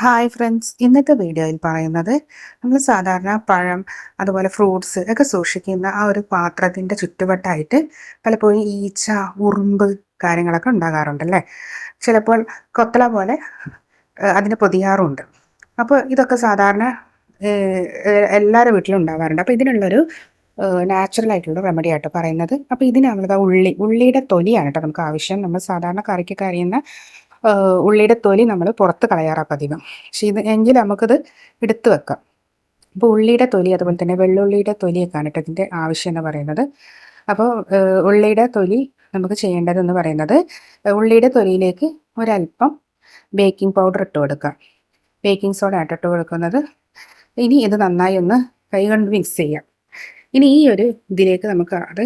Hi friends, ഇന്നത്തെ വീഡിയോയിൽ പറയുന്നത് നമ്മൾ സാധാരണ പഴം അതുപോലെ ഫ്രൂട്ട്സ് ഒക്കെ സൂക്ഷിക്കുന്ന ആ ഒരു പാത്രത്തിൻ്റെ ചുറ്റുവട്ടായിട്ട് പലപ്പോഴും ഈച്ച, ഉറുമ്പ് കാര്യങ്ങളൊക്കെ ഉണ്ടാകാറുണ്ടല്ലേ. ചിലപ്പോൾ കൊത്തള പോലെ അതിന് പൊതിയാറുണ്ട്. അപ്പോൾ ഇതൊക്കെ സാധാരണ എല്ലാവരുടെ വീട്ടിലും ഉണ്ടാകാറുണ്ട്. അപ്പോൾ ഇതിനുള്ളൊരു നാച്ചുറൽ ആയിട്ടുള്ള റെമഡി ആയിട്ട് പറയുന്നത്. അപ്പോൾ ഇതിന് നമ്മളിതാ ഉള്ളിയുടെ തൊലിയാണ് കേട്ടോ നമുക്ക് ആവശ്യം. നമ്മൾ സാധാരണ കറിക്കൊക്കെ അരിയുന്ന ഉള്ളിയുടെ തൊലി നമ്മൾ പുറത്ത് കളയാറാണ് പതിവ്. പക്ഷേ എങ്കിൽ നമുക്കത് എടുത്ത് വെക്കാം. അപ്പോൾ ഉള്ളിയുടെ തൊലി അതുപോലെ തന്നെ വെള്ളുള്ളിയുടെ തൊലിയൊക്കെയാണ് കേട്ടോ ഇതിൻ്റെ ആവശ്യം എന്ന് പറയുന്നത്. അപ്പോൾ ഉള്ളിയുടെ തൊലി നമുക്ക് ചെയ്യേണ്ടതെന്ന് പറയുന്നത്, ഉള്ളിയുടെ തൊലിയിലേക്ക് ഒരല്പം ബേക്കിംഗ് പൗഡർ ഇട്ട് കൊടുക്കാം. ബേക്കിംഗ് സോഡ ആയിട്ട് ഇട്ട് കൊടുക്കുന്നത്. ഇനി ഇത് നന്നായി ഒന്ന് കൈ കൊണ്ട് മിക്സ് ചെയ്യാം. ഇനി ഈ ഒരു ഇതിലേക്ക് നമുക്ക് അത്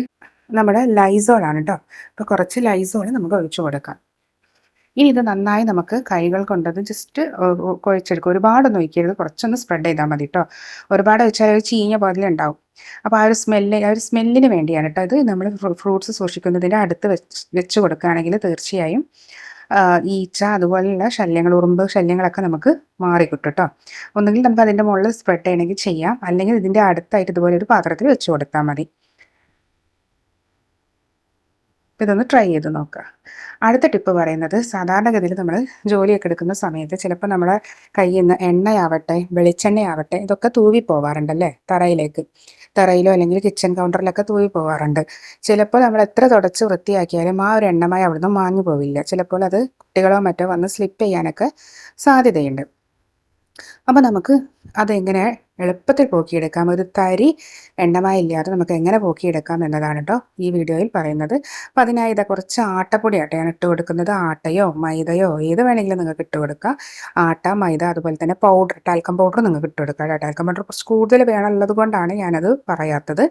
നമ്മുടെ ലൈസോളാണ് കേട്ടോ. അപ്പോൾ കുറച്ച് ലൈസോൾ നമുക്ക് ഒഴിച്ചു കൊടുക്കാം. ഇനി ഇത് നന്നായി നമുക്ക് കൈകൾ കൊണ്ടത് ജസ്റ്റ് കുഴച്ചെടുക്കുക. ഒരുപാടൊന്നും ഒഴിക്കരുത്, കുറച്ചൊന്ന് സ്പ്രെഡ് ചെയ്താൽ മതി കേട്ടോ. ഒരുപാട് ഒഴിച്ചാൽ ഒരു ചീഞ്ഞ പോലെ ഉണ്ടാവും. അപ്പോൾ ആ ഒരു സ്മെല്ലിന് വേണ്ടിയാണ് കേട്ടോ. ഇത് നമ്മൾ ഫ്രൂട്ട്സ് സൂക്ഷിക്കുന്നതിൻ്റെ അടുത്ത് വെച്ച് കൊടുക്കുകയാണെങ്കിൽ തീർച്ചയായും ഈച്ച അതുപോലെയുള്ള ശല്യങ്ങൾ, ഉറുമ്പ് ശല്യങ്ങളൊക്കെ നമുക്ക് മാറിക്കിട്ടും കേട്ടോ. ഒന്നുകിൽ നമുക്ക് അതിൻ്റെ മുകളിൽ സ്പ്രെഡ് ചെയ്യണമെങ്കിൽ ചെയ്യാം, അല്ലെങ്കിൽ ഇതിൻ്റെ അടുത്തായിട്ട് ഇതുപോലെ ഒരു പാത്രത്തിൽ വെച്ച് കൊടുത്താൽ മതി. ഇതൊന്ന് ട്രൈ ചെയ്ത് നോക്കുക. അടുത്ത ടിപ്പ് പറയുന്നത്, സാധാരണഗതിയിൽ നമ്മൾ ജോലിയൊക്കെ എടുക്കുന്ന സമയത്ത് ചിലപ്പോൾ നമ്മളെ കയ്യിൽ നിന്ന് എണ്ണയാവട്ടെ വെളിച്ചെണ്ണയാവട്ടെ ഇതൊക്കെ തൂവി പോവാറുണ്ടല്ലേ തറയിലോ അല്ലെങ്കിൽ കിച്ചൺ കൗണ്ടറിലൊക്കെ തൂവി പോവാറുണ്ട്. ചിലപ്പോൾ നമ്മൾ എത്ര തുടച്ച് വൃത്തിയാക്കിയാലും ആ ഒരു എണ്ണമയം അവിടുന്ന് മാഞ്ഞു പോവില്ല. ചിലപ്പോൾ അത് കുട്ടികളോ മറ്റോ വന്ന് സ്ലിപ്പ് ചെയ്യാനൊക്കെ സാധ്യതയുണ്ട്. അപ്പോൾ നമുക്ക് അതെങ്ങനെ എളുപ്പത്തിൽ പോക്കിയെടുക്കാം, ഒരു തരി എണ്ണമയം ഇല്ലാതെ നമുക്ക് എങ്ങനെ പോക്കിയെടുക്കാം എന്നതാണ് കേട്ടോ ഈ വീഡിയോയിൽ പറയുന്നത്. അപ്പോൾ അതിനായി ഇതാ കുറച്ച് ആട്ടപ്പൊടിയാട്ടോ ഞാൻ ഇട്ട് കൊടുക്കുന്നത്. ആട്ടയോ മൈദയോ ഏത് വേണമെങ്കിലും നിങ്ങൾക്ക് ഇട്ട് കൊടുക്കാം. ആട്ട, മൈദ അതുപോലെ തന്നെ പൗഡർ, ടാൽക്കം പൗഡർ നിങ്ങൾക്ക് ഇട്ട് കൊടുക്കാം. ടാൽക്കം പൗഡർ കുറച്ച് കൂടുതൽ വേണമുള്ളത് കൊണ്ടാണ് ഞാനത് പറയാത്തത്.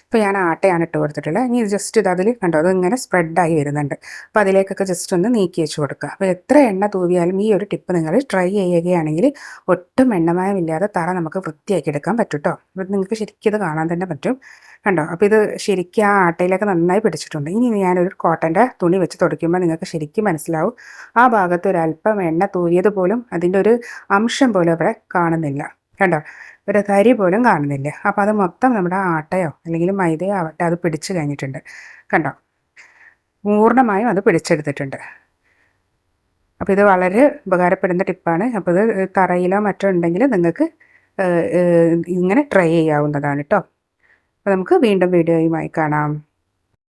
ഇപ്പോൾ ഞാൻ ആട്ടയാണ് ഇട്ട് കൊടുത്തിട്ടുള്ളത്. ഇനി ജസ്റ്റ് ഇത് അതിൽ കണ്ടോ, അതിങ്ങനെ സ്പ്രെഡായി വരുന്നുണ്ട്. അപ്പോൾ അതിലേക്കൊക്കെ ജസ്റ്റ് ഒന്ന് നീക്കി വെച്ച് കൊടുക്കുക. അപ്പോൾ എത്ര എണ്ണ തൂവിയാലും ഈ ഒരു ടിപ്പ് നിങ്ങൾ ട്രൈ ചെയ്യുകയാണെങ്കിൽ ഒട്ടും എണ്ണമയമില്ലാതെ തറ നമുക്ക് വൃത്തിയാക്കി എടുക്കാൻ പറ്റും കേട്ടോ. ഇവിടെ നിങ്ങൾക്ക് ശരിക്കും ഇത് കാണാൻ തന്നെ പറ്റും. കണ്ടോ, അപ്പോൾ ഇത് ശരിക്കും ആ ആട്ടയിലൊക്കെ നന്നായി പിടിച്ചിട്ടുണ്ട്. ഇനി ഞാനൊരു കോട്ടൻ്റെ തുണി വെച്ച് തുടയ്ക്കുമ്പോൾ നിങ്ങൾക്ക് ശരിക്കും മനസ്സിലാവും ആ ഭാഗത്ത് ഒരല്പം എണ്ണ തൂവിയത് പോലും അതിൻ്റെ ഒരു അംശം പോലും അവിടെ കാണുന്നില്ല. കണ്ടോ, ഒരു തരി പോലും കാണുന്നില്ല. അപ്പോൾ അത് മൊത്തം നമ്മുടെ ആട്ടയോ അല്ലെങ്കിൽ മൈദയോ ആവട്ടെ അത് പിടിച്ചു കഴിഞ്ഞിട്ടുണ്ട്. കണ്ടോ, പൂർണ്ണമായും അത് പിടിച്ചെടുത്തിട്ടുണ്ട്. അപ്പോൾ ഇത് വളരെ ഉപകാരപ്പെടുന്ന ടിപ്പാണ്. അപ്പോൾ ഇത് തറയിലോ മറ്റോ ഉണ്ടെങ്കിൽ നിങ്ങൾക്ക് ഇങ്ങനെ ട്രൈ ചെയ്യാവുന്നതാണ് കേട്ടോ. അപ്പോൾ നമുക്ക് വീണ്ടും വീഡിയോയുമായി കാണാം.